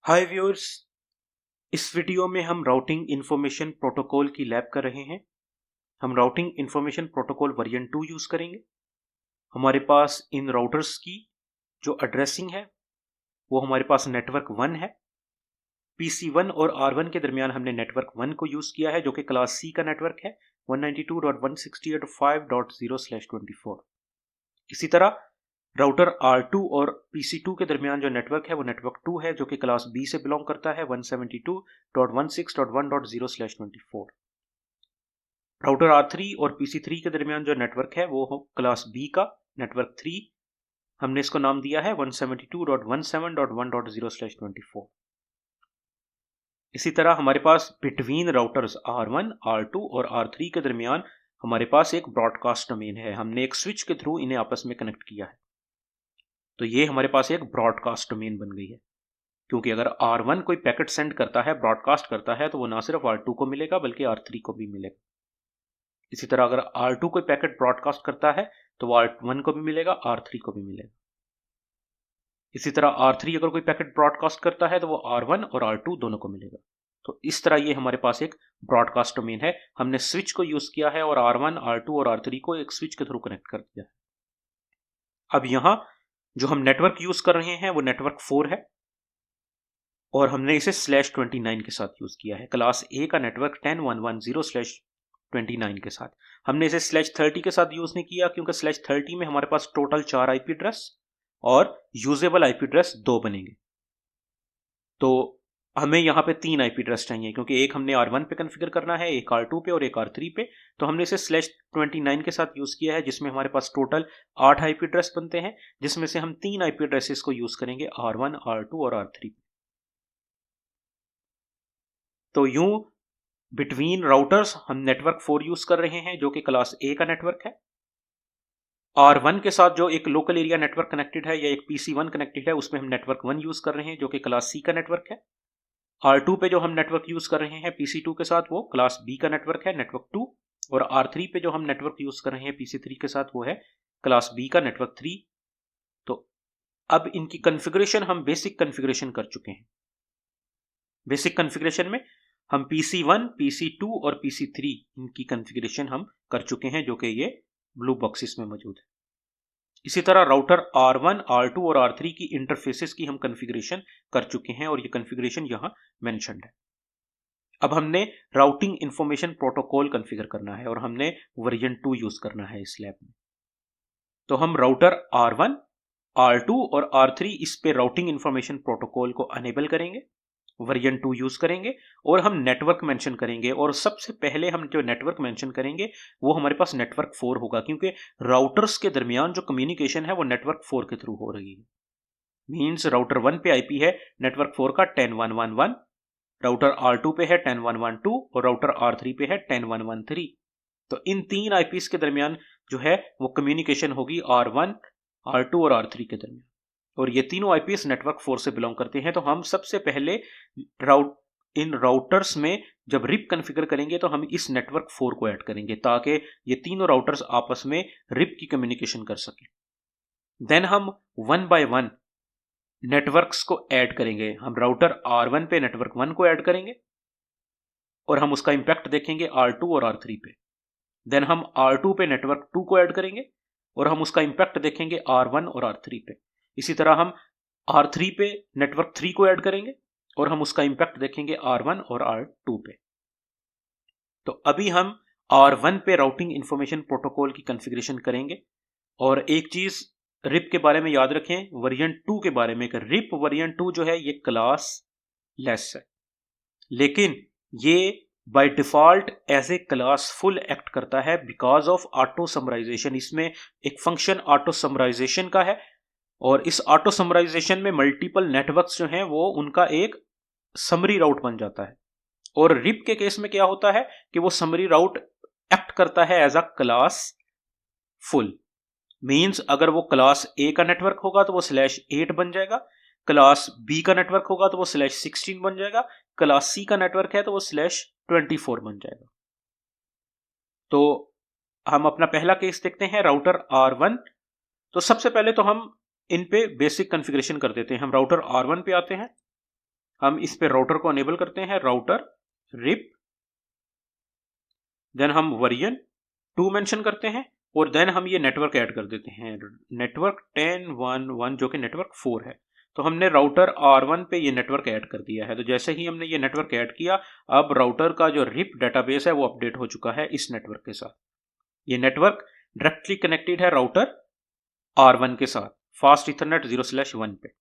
हाय viewers. इस video में हम राउटिंग इंफॉर्मेशन प्रोटोकॉल की लैब कर रहे हैं। हम routing information protocol version 2 use करेंगे। हमारे पास इन राउटर्स की जो एड्रेसिंग है वो हमारे पास नेटवर्क 1 है। PC1 और R1 के दरमियान हमने नेटवर्क 1 को यूज किया है जो कि क्लास C का नेटवर्क है 192.168.5.0/24। इसी तरह राउटर R2 और PC2 के दरमियान जो नेटवर्क है वो नेटवर्क 2 है जो कि क्लास B से बिलोंग करता है 172.16.1.0/24। राउटर R3 और PC3 के दरमियान जो नेटवर्क है वो क्लास B का नेटवर्क 3। हमने इसको नाम दिया है 172.17.1.0/24। इसी तरह हमारे पास बिटवीन राउटर्स R1, R2 और R3 के दरमियान हमारे पास एक ब्रॉडकास्ट डोमेन है। हमने एक स्विच के थ्रू इन्हें आपस में कनेक्ट किया है, तो ये हमारे पास एक ब्रॉडकास्ट डोमेन बन गई है। क्योंकि अगर R1 कोई पैकेट सेंड करता है, ब्रॉडकास्ट करता है, तो वो ना सिर्फ R2 को मिलेगा बल्कि R3 को भी मिलेगा। इसी तरह अगर R2 कोई पैकेट ब्रॉडकास्ट करता है तो वो R1 को भी मिलेगा, R3 को भी मिलेगा। इसी तरह R3 अगर कोई पैकेट ब्रॉडकास्ट करता है तो वो R1 और R2 दोनों को मिलेगा। तो इस तरह ये हमारे पास एक ब्रॉडकास्ट डोमेन है। हमने स्विच को यूज किया है और R1, R2 और R3 को एक स्विच के थ्रू कनेक्ट कर दिया है। अब यहां जो हम नेटवर्क यूज कर रहे हैं वो नेटवर्क 4 है और हमने इसे /29 के साथ यूज किया है। क्लास A का नेटवर्क 10.110/29 के साथ। हमने इसे /30 के साथ यूज नहीं किया क्योंकि /30 में हमारे पास टोटल 4 आईपी एड्रेस और यूजेबल आईपी एड्रेस 2 बनेंगे। तो हमें यहाँ पे 3 आईपी एड्रेस चाहिए क्योंकि एक हमने R1 पे कॉन्फ़िगर करना है, एक R2 पे और एक R3 पे। तो हमने इसे /29 के साथ यूज किया है जिसमें हमारे पास टोटल 8 आईपी एड्रेस बनते हैं, जिसमें से हम 3 आईपी एड्रेसेस को यूज करेंगे R1, R2 और R3 पे। तो यूं बिटवीन राउटर्स हम नेटवर्क 4 यूज कर रहे हैं जो कि क्लास A का नेटवर्क है। R1 के साथ जो एक लोकल एरिया नेटवर्क कनेक्टेड है या एक PC1 कनेक्टेड है उसमें हम नेटवर्क 1 यूज कर रहे हैं जो कि क्लास C का नेटवर्क है। R2 पे जो हम नेटवर्क यूज कर रहे हैं PC2 के साथ वो क्लास B का नेटवर्क है, नेटवर्क 2। और R3 पे जो हम नेटवर्क यूज कर रहे हैं PC3 के साथ वो है क्लास B का नेटवर्क 3। तो अब इनकी कॉन्फ़िगरेशन हम बेसिक कॉन्फ़िगरेशन कर चुके हैं। बेसिक कॉन्फ़िगरेशन में हम PC1, PC2 और PC3 इनकी कॉन्फ़िगरेशन हम कर चुके हैं जो कि ये ब्लू बॉक्सेस में मौजूद है। इसी तरह राउटर R1, R2 और R3 की इंटरफेसेस की हम कॉन्फ़िगरेशन कर चुके हैं और ये कॉन्फ़िगरेशन यहां मेंशन्ड है। अब हमने राउटिंग इंफॉर्मेशन प्रोटोकॉल कॉन्फ़िगर करना है और हमने वर्जन 2 यूज करना है इस लैब में। तो हम राउटर R1, R2 और R3 इस पे राउटिंग इंफॉर्मेशन प्रोटोकॉल को अनेबल करेंगे, वर्जन 2 यूज करेंगे और हम नेटवर्क मेंशन करेंगे। और सबसे पहले हम जो नेटवर्क मेंशन करेंगे वो हमारे पास नेटवर्क 4 होगा क्योंकि राउटर्स के दरमियान जो कम्युनिकेशन है वो नेटवर्क 4 के थ्रू हो रही है। मींस राउटर 1 पे आईपी है नेटवर्क 4 का 10.1.1.1, राउटर R2 पे है 10.1.1.2 और राउटर R3 पे है 10.1.1.3। तो इन तीन आईपीस के दरमियान जो है वो कम्युनिकेशन होगी R1, R2 और R3 के दरमियान। और ये तीनों आईपीएस नेटवर्क 4 से बिलोंग करते हैं। तो हम सबसे पहले इन राउटर्स में जब रिप कॉन्फ़िगर करेंगे तो हम इस नेटवर्क 4 को ऐड करेंगे ताकि ये तीनों राउटर्स आपस में रिप की कम्युनिकेशन कर सकें। देन हम 1 बाय 1 नेटवर्क्स को ऐड करेंगे। हम राउटर R1 पे नेटवर्क 1 को ऐड करेंगे और हम उसका इंपैक्ट देखेंगे R2 और R3 पे। देन हम R2 पे नेटवर्क 2 को ऐड करेंगे और हम उसका इंपैक्ट देखेंगे R1 और R3 पे। इसी तरह हम R3 पे नेटवर्क 3 को ऐड करेंगे और हम उसका इंपैक्ट देखेंगे R1 और R2 पे। तो अभी हम R1 पे राउटिंग इंफॉर्मेशन प्रोटोकॉल की कॉन्फ़िगरेशन करेंगे। और एक चीज रिप के बारे में याद रखें, वर्जन 2 के बारे में, रिप वर्जन 2 जो है ये क्लास लेस है, लेकिन ये by default as a classful act करता है बिकॉज ऑफ ऑटो समराइजेशन। इसमें एक फंक्शन ऑटो समराइजेशन का है और इस ऑटो समराइजेशन में मल्टीपल नेटवर्क्स जो हैं वो उनका एक समरी राउट बन जाता है। और रिप के केस में क्या होता है कि वो समरी राउट एक्ट करता है as a classful. Means अगर वो क्लास A का नेटवर्क होगा तो वो /8 बन जाएगा, क्लास B का नेटवर्क होगा तो वो /16 बन जाएगा, क्लास C का नेटवर्क है तो वो /24 बन जाएगा। तो हम अपना पहला केस देखते हैं, राउटर R1। तो सबसे पहले तो हम इन पे बेसिक कॉन्फ़िगरेशन कर देते हैं। हम राउटर R1 पे आते हैं। हम इस पे राउटर को अनेबल करते हैं, राउटर रिप, देन हम वर्जन 2 मेंशन करते हैं और देन हम ये नेटवर्क ऐड कर देते हैं, नेटवर्क 10.1.1 जो कि नेटवर्क 4 है। तो हमने राउटर R1 पे ये नेटवर्क ऐड कर दिया है। तो जैसे ही हमने ये नेटवर्क ऐड किया, अब राउटर का जो रिप डेटाबेस है वो अपडेट हो चुका है इस नेटवर्क के साथ। ये नेटवर्क डायरेक्टली कनेक्टेड है राउटर R1 के साथ, फास्ट इथरनेट 0/1 पे,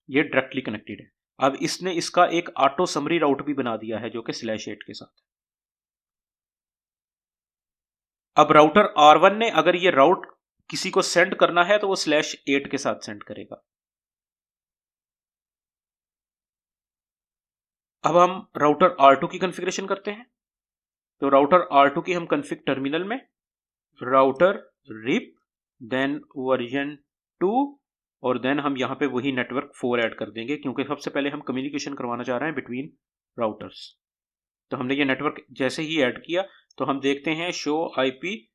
ये डायरेक्टली कनेक्टेड है। अब इसने इसका एक ऑटो समरी राउट भी बना दिया है जो कि /8 के साथ। अब राउटर R1 ने अगर ये राउट किसी को सेंड करना है तो वो /8 के साथ सेंड करेगा। अब हम राउटर R2 की कॉन्फ़िगरेशन करते हैं। तो राउटर R2 की हम कॉन्फ़िग टर्मिनल में राउटर रिप, देन वर्जन 2 और देन हम यहाँ पे वही नेटवर्क 4 ऐड कर देंगे, क्योंकि सबसे पहले हम कम्युनिकेशन करवाना चाह रहे हैं बिटवीन राउटर्स। तो हमने ये नेटवर्क जैसे ही ऐड किया तो हम देखते हैं शो आईपी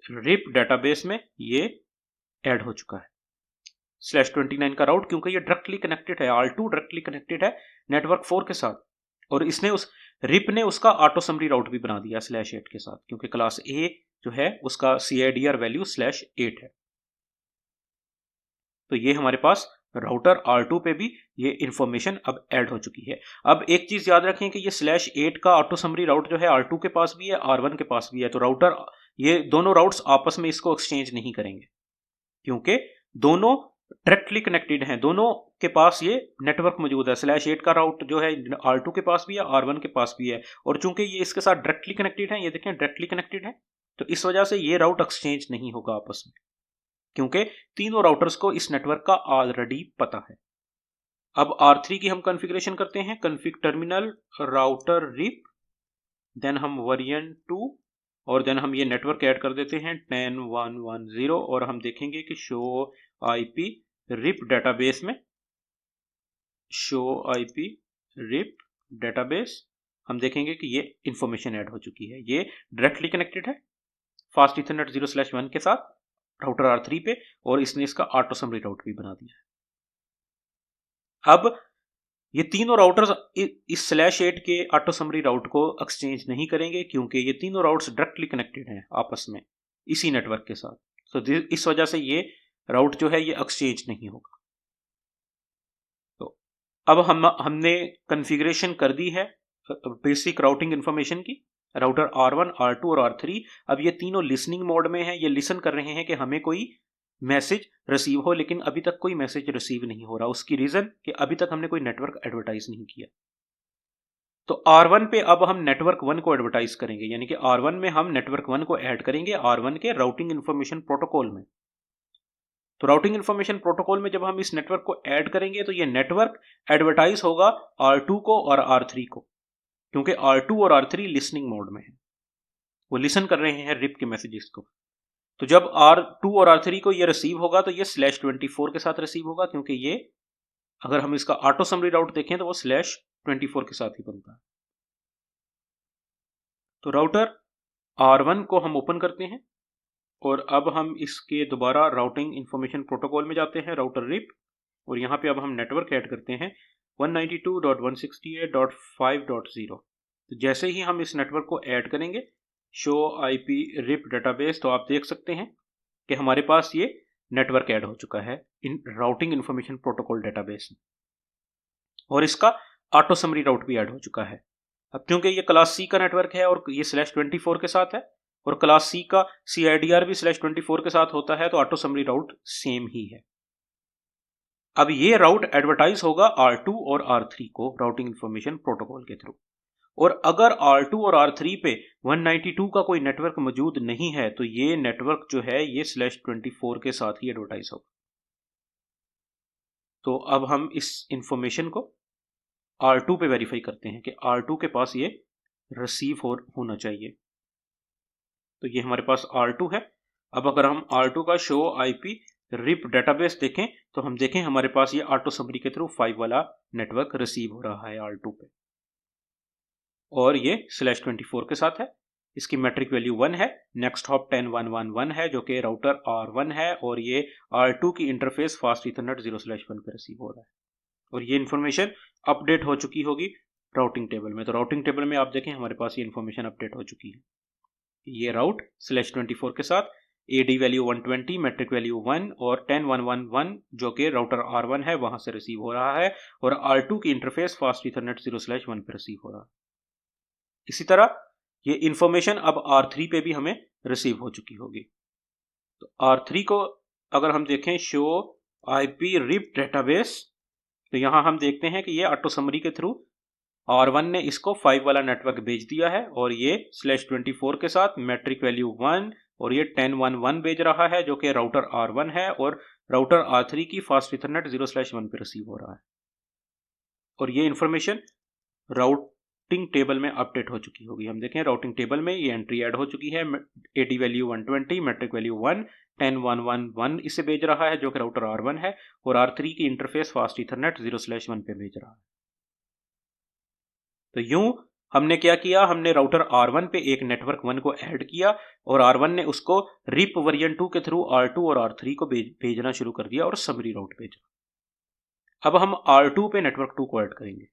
रिप डेटाबेस में ये ऐड हो चुका है /29 का राउट, क्योंकि ये डायरेक्टली कनेक्टेड है, R2 डायरेक्टली कनेक्टेड है नेटवर्क 4 के साथ। और इसने उस रिप ने उसका ऑटो समरी राउट भी बना दिया /8 के साथ, क्योंकि क्लास A जो है उसका CIDR वैल्यू /8 है। तो ये हमारे पास राउटर R2 पे भी ये इंफॉर्मेशन अब ऐड हो चुकी है। अब एक चीज याद रखें कि ये /8 का ऑटो समरी राउट जो है R2 के पास भी है, R1 के पास भी है। तो राउटर, ये दोनों राउट्स आपस में इसको एक्सचेंज नहीं करेंगे, क्योंकि दोनों डायरेक्टली कनेक्टेड हैं, दोनों के पास ये नेटवर्क मौजूद है। /8 का राउट जो है R2 के पास भी है, R1 के पास भी है, और चूंकि ये इसके साथ डायरेक्टली कनेक्टेड है, ये देखें डायरेक्टली कनेक्टेड है, तो इस वजह से ये राउट एक्सचेंज नहीं होगा आपस में, क्योंकि तीनों राउटर्स को इस नेटवर्क का ऑलरेडी पता है। अब R3 की हम कॉन्फ़िगरेशन करते हैं, config terminal router RIP, then हम वर्जन 2 और देन हम ये नेटवर्क ऐड कर देते हैं 10.1.1.0 और हम देखेंगे कि शो आईपी रिप डेटाबेस में, शो आईपी रिप डेटाबेस, हम देखेंगे कि ये इंफॉर्मेशन ऐड हो चुकी है। ये डायरेक्टली कनेक्टेड है फास्ट इथरनेट 0/1 के साथ राउटर R3 पे, और इसने इसका ऑटो समरी राउट भी बना दिया है। अब ये तीनों राउटर्स इस /8 के ऑटो समरी राउट को एक्सचेंज नहीं करेंगे, क्योंकि ये तीनों राउट्स डायरेक्टली कनेक्टेड हैं आपस में इसी नेटवर्क के साथ। तो इस वजह से ये राउट जो है ये एक्सचेंज नहीं होगा। तो अब हमने कॉन्फ़िगरेशन कर दी है बेसिक राउटिंग इंफॉर्मेशन की, राउटर R1, R2 और R3। अब ये तीनों लिसनिंग मोड में है, ये लिसन कर रहे हैं कि हमें कोई मैसेज रिसीव हो, लेकिन अभी तक कोई मैसेज रिसीव नहीं हो रहा। उसकी रीजन कि अभी तक हमने कोई नेटवर्क एडवर्टाइज नहीं किया। तो R1 पे अब हम नेटवर्क 1 को एडवर्टाइज करेंगे, यानी कि R1 में हम नेटवर्क 1 को ऐड करेंगे R1 के राउटिंग इंफॉर्मेशन प्रोटोकॉल में। तो राउटिंग इंफॉर्मेशन प्रोटोकॉल में जब हम इस नेटवर्क को ऐड करेंगे तो ये नेटवर्क एडवर्टाइज होगा R2 को और R3 को, क्योंकि R2 और R3 लिसनिंग मोड में है, वो लिसन कर रहे हैं रिप के मैसेजेस को। तो जब R2 और R3 को ये रिसीव होगा तो ये /24 के साथ रिसीव होगा, क्योंकि ये अगर हम इसका ऑटो समरी राउट देखें तो वो /24 के साथ ही बनता है। तो राउटर R1 को हम ओपन करते हैं और अब हम इसके दोबारा राउटिंग इंफॉर्मेशन प्रोटोकॉल में जाते हैं, राउटर रिप, और यहाँ पे अब हम नेटवर्क ऐड करते हैं 192.168.5.0। तो जैसे ही हम इस नेटवर्क को ऐड करेंगे शो आईपी रिप डेटाबेस, तो आप देख सकते हैं कि हमारे पास ये नेटवर्क ऐड हो चुका है इन राउटिंग इंफॉर्मेशन प्रोटोकॉल डेटाबेस में, और इसका ऑटो समरी राउट भी ऐड हो चुका है। अब क्योंकि ये क्लास C का नेटवर्क है और ये /24 के साथ है, और क्लास C का CIDR भी /24 के साथ होता है, तो ऑटो समरी राउट सेम ही है। अब ये राउट एडवर्टाइज होगा R2 और R3 को राउटिंग इंफॉर्मेशन प्रोटोकॉल के थ्रू, और अगर R2 और R3 पे 192 का कोई नेटवर्क मौजूद नहीं है तो ये नेटवर्क जो है ये /24 के साथ ही एडवर्टाइज होगा। तो अब हम इस इंफॉर्मेशन को R2 पे वेरीफाई करते हैं कि R2 के पास ये रिसीव होना चाहिए। तो ये हमारे पास R2 है। अब अगर हम R2 का शो आईपी रिप डेटाबेस देखें तो हम देखें हमारे पास ये ऑटो समरी के थ्रू 5 वाला नेटवर्क रिसीव हो रहा है R2 पे, और ये /24 के साथ है। इसकी मैट्रिक वैल्यू 1 है, नेक्स्ट हॉप 10.1.1.1 है जो कि राउटर R1 है, और ये R2 की इंटरफेस फास्ट इथरनेट 0/1 पे रिसीव हो रहा है। और ये इन्फॉर्मेशन अपडेट हो चुकी होगी राउटिंग टेबल में। तो राउटिंग टेबल में आप देखें हमारे पास ये इन्फॉर्मेशन अपडेट हो चुकी है। ये राउट /24 के साथ AD वैल्यू 120, मैट्रिक वैल्यू 1 और 10111 जो कि राउटर R1 है वहां से रिसीव हो रहा है, और R2 की इंटरफेस फास्ट ईथरनेट 0/1 पे रिसीव हो रहा है। इसी तरह ये इंफॉर्मेशन अब R3 पे भी हमें रिसीव हो चुकी होगी। तो R3 को अगर हम देखें शो IP रिप डेटाबेस, तो यहां हम देखते हैं कि ये ऑटो समरी के थ्रू R1 ने इसको 5 वाला नेटवर्क भेज दिया है, और ये /24 के साथ मैट्रिक वैल्यू 1 और ये 1011 भेज रहा है जो कि राउटर R1 है, और राउटर R3 की फास्ट ईथरनेट 0/1 पे रिसीव हो रहा है। और ये इंफॉर्मेशन राउटिंग टेबल में अपडेट हो चुकी होगी। हम देखें राउटिंग टेबल में ये एंट्री ऐड हो चुकी है। AD वैल्यू 120, मैट्रिक वैल्यू 1, 10111 इसे भेज रहा है जो कि राउटर R1 है, और R3 की इंटरफेस फास्ट ईथरनेट 0/1 पे भेज रहा है। तो यूं हमने क्या किया, हमने राउटर R1 पे एक नेटवर्क 1 को ऐड किया, और R1 ने उसको रिप वर्जन 2 के थ्रू R2 और R3 को भेजना शुरू कर दिया और समरी राउट भेजा। अब हम R2 पे नेटवर्क 2 को ऐड करेंगे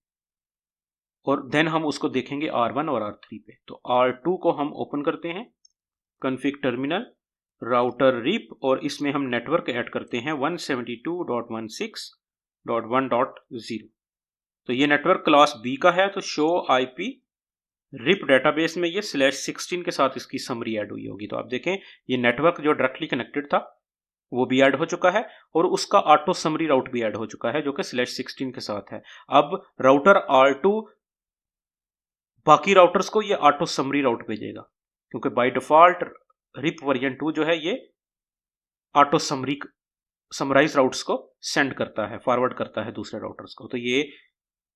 और देन हम उसको देखेंगे R1 और R3 पे। तो R2 को हम ओपन करते हैं, कॉन्फ़िग टर्मिनल, राउटर रिप, और इसमें हम नेटवर्क ऐड करते हैं 172.16.1.0। तो ये नेटवर्क क्लास B का है, तो शो IP रिप डेटाबेस में ये /16 के साथ इसकी समरी ऐड हुई होगी। तो आप देखें ये नेटवर्क जो डायरेक्टली कनेक्टेड था वो भी ऐड हो चुका है, और उसका ऑटो समरी राउट भी ऐड हो चुका है जो कि /16 के साथ है। अब राउटर R2 बाकी राउटर्स को ये ऑटो समरी राउट भेजेगा, क्योंकि बाय डिफॉल्ट रिप वर्जन 2 जो है ये ऑटो समराइज राउट्स को सेंड करता है, फॉरवर्ड करता है दूसरे राउटर्स को। तो ये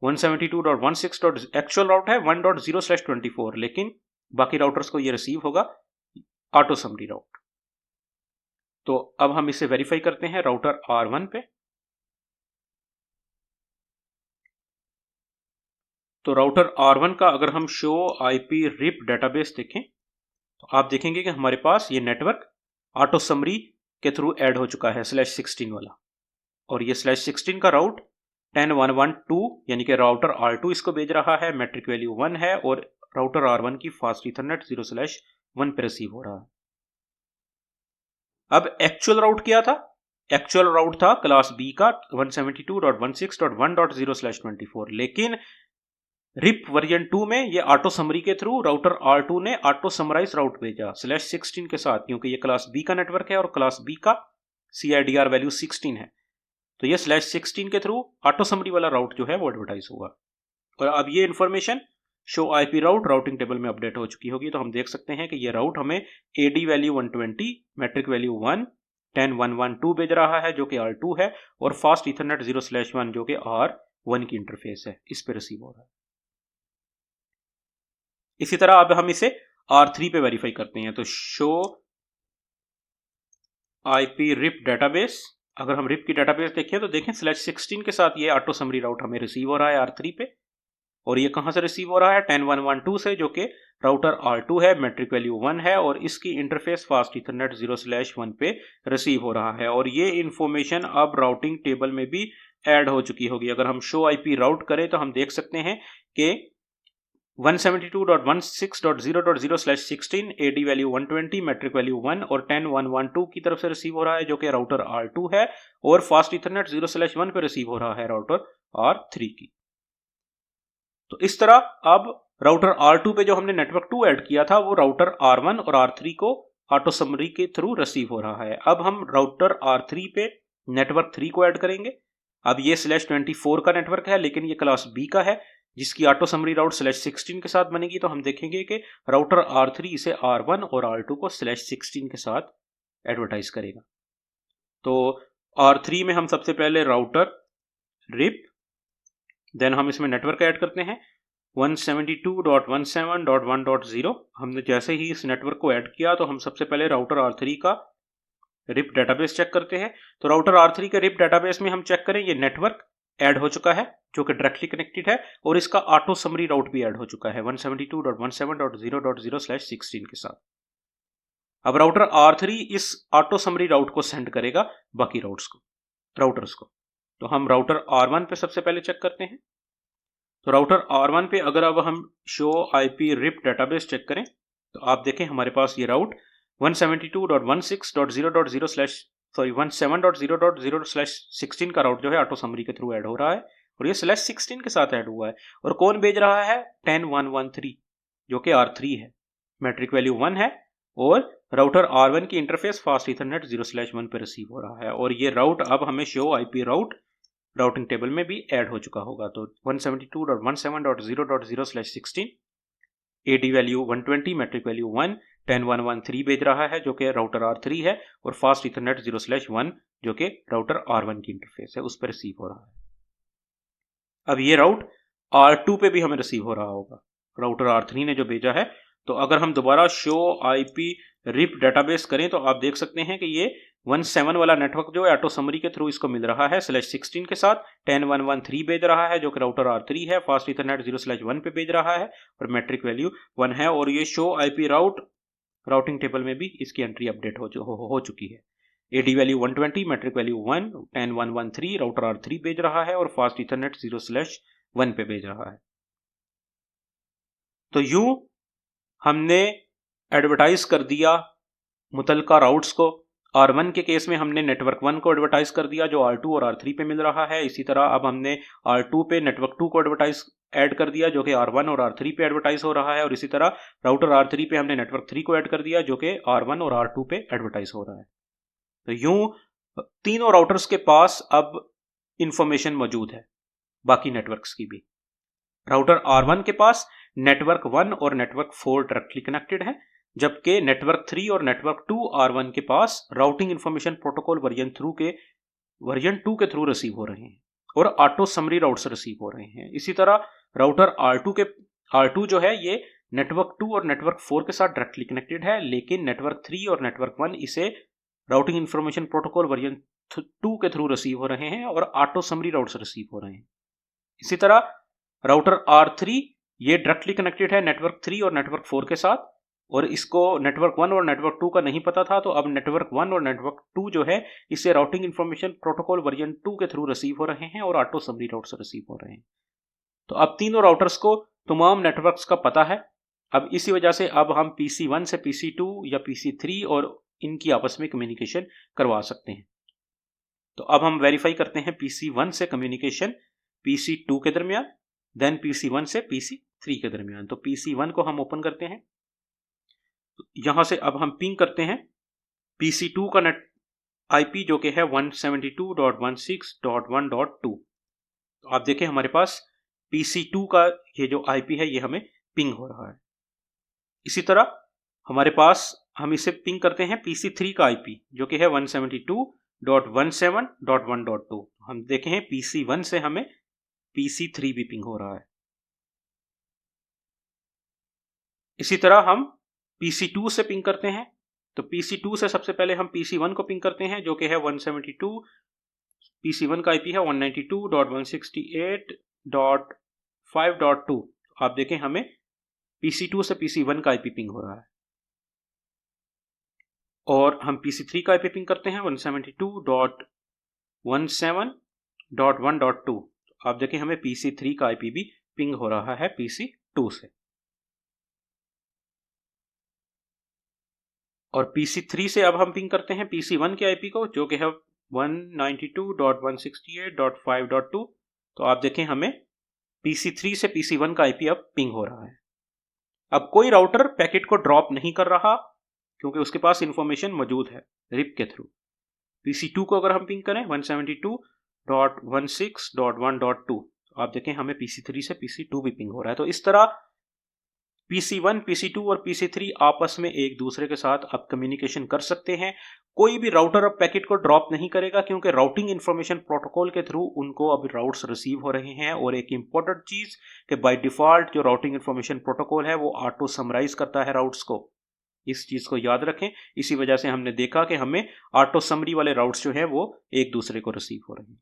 172.16. एक्चुअल राउट है 1.0/24, लेकिन बाकी राउटर्स को ये रिसीव होगा ऑटो समरी राउट। तो अब हम इसे वेरीफाई करते हैं राउटर R1 पे। तो राउटर R1 का अगर हम शो IP रिप डेटाबेस देखें तो आप देखेंगे कि हमारे पास ये नेटवर्क ऑटो समरी के थ्रू ऐड हो चुका है /16 वाला, और ये /16 का राउट 10112 यानी कि राउटर R2 इसको भेज रहा है, मैट्रिक वैल्यू 1 है, और राउटर R1 की फास्ट ईथरनेट 0/1 पे रिसीव हो रहा है। अब एक्चुअल राउट क्या था? एक्चुअल राउट था क्लास B का 172.16.1.0/24, लेकिन रिप वर्जन 2 में ये ऑटो समरी के थ्रू राउटर R2 ने ऑटो समराइज राउट भेजा /16 के साथ, क्योंकि ये क्लास B का नेटवर्क है और क्लास B का CIDR वैल्यू 16 है। तो ये /16 के थ्रू ऑटो समरी वाला राउट जो है वो एडवर्टाइज होगा। और अब ये इंफॉर्मेशन शो IP राउट राउटिंग टेबल में अपडेट हो चुकी होगी। तो हम देख सकते हैं कि ये राउट हमें AD वैल्यू 120, मैट्रिक वैल्यू 1, 10112 भेज रहा है जो कि R2 है, और फास्ट ईथरनेट 0/1 जो कि R1 की इंटरफेस है, इस पे रिसीव हो रहा है। इसी तरह अब हम इसे R3 पे वेरीफाई करते हैं। तो शो IP रिप डेटाबेस, अगर हम रिप की डेटाबेस देखें तो देखें /16 के साथ ये ऑटो समरी राउट हमें रिसीव हो रहा है R3 पे, और ये कहां से रिसीव हो रहा है 10112 से जो कि राउटर R2 है, मैट्रिक वैल्यू 1 है, और इसकी इंटरफेस फास्ट ईथरनेट 0/1 पे रिसीव हो रहा है। और ये इंफॉर्मेशन अब राउटिंग टेबल में भी ऐड हो चुकी होगी। अगर हम शो IP राउट करें तो हम देख सकते हैं कि 172.16.0.0/16 AD वैल्यू 120, मैट्रिक वैल्यू 1 और 10112 की तरफ से रिसीव हो रहा है जो कि राउटर R2 है, और फास्ट ईथरनेट 0/1 पे रिसीव हो रहा है राउटर R3 की। तो इस तरह अब राउटर R2 पे जो हमने नेटवर्क 2 ऐड किया था वो राउटर R1 और R3 को ऑटो समरी के थ्रू रिसीव हो रहा है। अब हम राउटर R3 पे नेटवर्क 3 को ऐड करेंगे। अब ये /24 का नेटवर्क है, लेकिन ये क्लास B का है जिसकी ऑटो समरी राउट /16 के साथ बनेगी। तो हम देखेंगे कि राउटर R3 इसे R1 और R2 को /16 के साथ एडवर्टाइज करेगा। तो R3 में हम सबसे पहले राउटर रिप, देन हम इसमें नेटवर्क ऐड करते हैं 172.17.1.0। हमने जैसे ही इस नेटवर्क को ऐड किया तो हम सबसे पहले राउटर R3 का रिप डेटाबेस चेक करते हैं। तो राउटर R3 के रिप डेटाबेस में हम चेक करें ये नेटवर्क ऐड हो चुका है जो कि डायरेक्टली कनेक्टेड है, और इसका ऑटो समरी राउट भी ऐड हो चुका है 172.17.0.0/16 के साथ। अब राउटर R3 इस ऑटो समरी राउट को सेंड करेगा बाकी राउटर्स को। तो हम राउटर R1 पे सबसे पहले चेक करते हैं। तो राउटर R1 पे अगर अब हम show IP RIP database check करें तो आप देखें हमारे पास ये राउट 172.16.0.0/17.0.0/16 का राउट जो है ऑटो समरी के थ्रू ऐड हो रहा है और ये /16 के साथ ऐड हुआ है। और कौन भेज रहा है? 10113 जो कि R3 है, मैट्रिक वैल्यू 1 है और राउटर R1 की इंटरफेस फास्ट ईथरनेट 0/1 पे रिसीव हो रहा है। और ये राउट अब हमें शो IP राउट राउटिंग टेबल में भी ऐड हो चुका होगा। तो 172.17.0.0/16 AD वैल्यू 120, मैट्रिक वैल्यू 1, 10113 भेज रहा है जो कि राउटर R3 है और फास्ट ईथरनेट 0/1 जो कि राउटर R1 की इंटरफेस है उस पर रिसीव हो रहा है। अब ये राउट R2 पे भी हमें रिसीव हो रहा होगा, राउटर R3 ने जो भेजा है। तो अगर हम दोबारा शो IP रिप डेटाबेस करें तो आप देख सकते हैं कि ये 17 वाला नेटवर्क जो है ऑटो समरी के थ्रू इसको मिल रहा है /16 के साथ, 10113 भेज रहा है जो कि राउटर R3 है, फास्ट ईथरनेट 0/1 पे भेज रहा है और मैट्रिक वैल्यू 1 है। और ये शो IP राउटिंग टेबल में भी इसकी एंट्री अपडेट हो चुकी है। AD value 120, metric value 1, 10113 router R3 भेज रहा है और फास्ट ईथरनेट 0/1 पे भेज रहा है। तो यूं हमने एडवर्टाइज कर दिया मुतलका राउट्स को। R1 के केस में हमने नेटवर्क 1 को एडवर्टाइज कर दिया जो R2 और R3 पे मिल रहा है। इसी तरह अब हमने R2 पे नेटवर्क 2 को एडवर्टाइज ऐड कर दिया जो कि R1 और R3 पे एडवर्टाइज हो रहा है और इसी तरह राउटर R3 पे हमने नेटवर्क 3 को ऐड कर दिया जो कि R1 और R2 पे एडवर्टाइज हो रहा है। तो यूं तीनों राउटर्स के पास अब इंफॉर्मेशन मौजूद है बाकी नेटवर्क्स की भी। राउटर R1 के पास नेटवर्क 1 और नेटवर्क 4 डायरेक्टली कनेक्टेड है, जबकि नेटवर्क 3 और नेटवर्क 2 R1 के पास राउटिंग इंफॉर्मेशन प्रोटोकॉल वर्जन 2 के थ्रू रिसीव हो रहे हैं और ऑटो समरी राउट्स रिसीव हो रहे हैं। इसी तरह राउटर R2 जो है ये नेटवर्क 2 और नेटवर्क 4 के साथ डायरेक्टली कनेक्टेड है, लेकिन नेटवर्क 3 और नेटवर्क 1 इसे राउटिंग इंफॉर्मेशन प्रोटोकॉल वर्जन 2 के थ्रू रिसीव हो रहे हैं और ऑटो समरी राउट्स रिसीव हो रहे हैं। इसी तरह राउटर R3 ये डायरेक्टली कनेक्टेड है नेटवर्क 3 और नेटवर्क 4 के साथ और इसको नेटवर्क 1 और नेटवर्क 2 का नहीं पता था। तो अब नेटवर्क 1 और नेटवर्क 2 जो है इसे राउटिंग इंफॉर्मेशन प्रोटोकॉल वर्जन 2 के थ्रू रिसीव हो रहे हैं और ऑटो समरी राउट्स रिसीव हो रहे हैं। तो अब तीनों राउटर्स को तमाम नेटवर्क्स का पता है। अब इसी वजह से अब हम PC1 से PC2 या PC3 और इनकी आपस में कम्युनिकेशन करवा सकते हैं। तो अब हम वेरीफाई करते हैं PC1 से कम्युनिकेशन PC2 के दरमियान, देन PC1 से PC3 के दरमियान। तो PC1 को हम ओपन करते हैं, तो यहां से अब हम पिंग करते हैं PC2 का नेट IP जो कि है 172.16.1.2। तो आप देखें हमारे पास PC2 का ये जो IP है ये हमें पिंग हो रहा है। इसी तरह हमारे पास हम इसे पिंग करते हैं PC3 का IP जो कि है 172.17.1.2। हम देखें PC1 से हमें PC3 भी पिंग हो रहा है। इसी तरह हम PC2 से पिंग करते हैं, तो PC2 से सबसे पहले हम PC1 को पिंग करते हैं जो कि है 172, PC1 का IP है 192.168.5.2। आप देखें हमें PC2 से PC1 का IP पिंग हो रहा है। और हम PC3 का IP पिंग करते हैं 172.17.1.2। आप देखें हमें PC3 का IP भी पिंग हो रहा है PC2 से। और PC3 से अब हम पिंग करते हैं PC1 के IP को जो कि है 192.168.5.2। तो आप देखें हमें PC3 से PC1 का IP अब पिंग हो रहा है। अब कोई राउटर पैकेट को ड्रॉप नहीं कर रहा क्योंकि उसके पास इंफॉर्मेशन मौजूद है रिप के थ्रू। PC2 को अगर हम पिंग करें 172.16.1.2 तो आप देखें हमें PC3 से PC2 भी पिंग हो रहा है। तो इस तरह PC1, PC2 और PC3 आपस में एक दूसरे के साथ अब कम्युनिकेशन कर सकते हैं। कोई भी राउटर अब पैकेट को ड्रॉप नहीं करेगा क्योंकि राउटिंग इंफॉर्मेशन प्रोटोकॉल के थ्रू उनको अब राउट्स रिसीव हो रहे हैं। और एक इंपॉर्टेंट चीज कि बाय डिफॉल्ट जो राउटिंग इंफॉर्मेशन प्रोटोकॉल है वो ऑटो समराइज करता है राउट्स को। इस चीज को याद रखें। इसी वजह से हमने देखा कि हमें ऑटो समरी वाले राउट्स जो है वो एक दूसरे को रिसीव हो रहे हैं।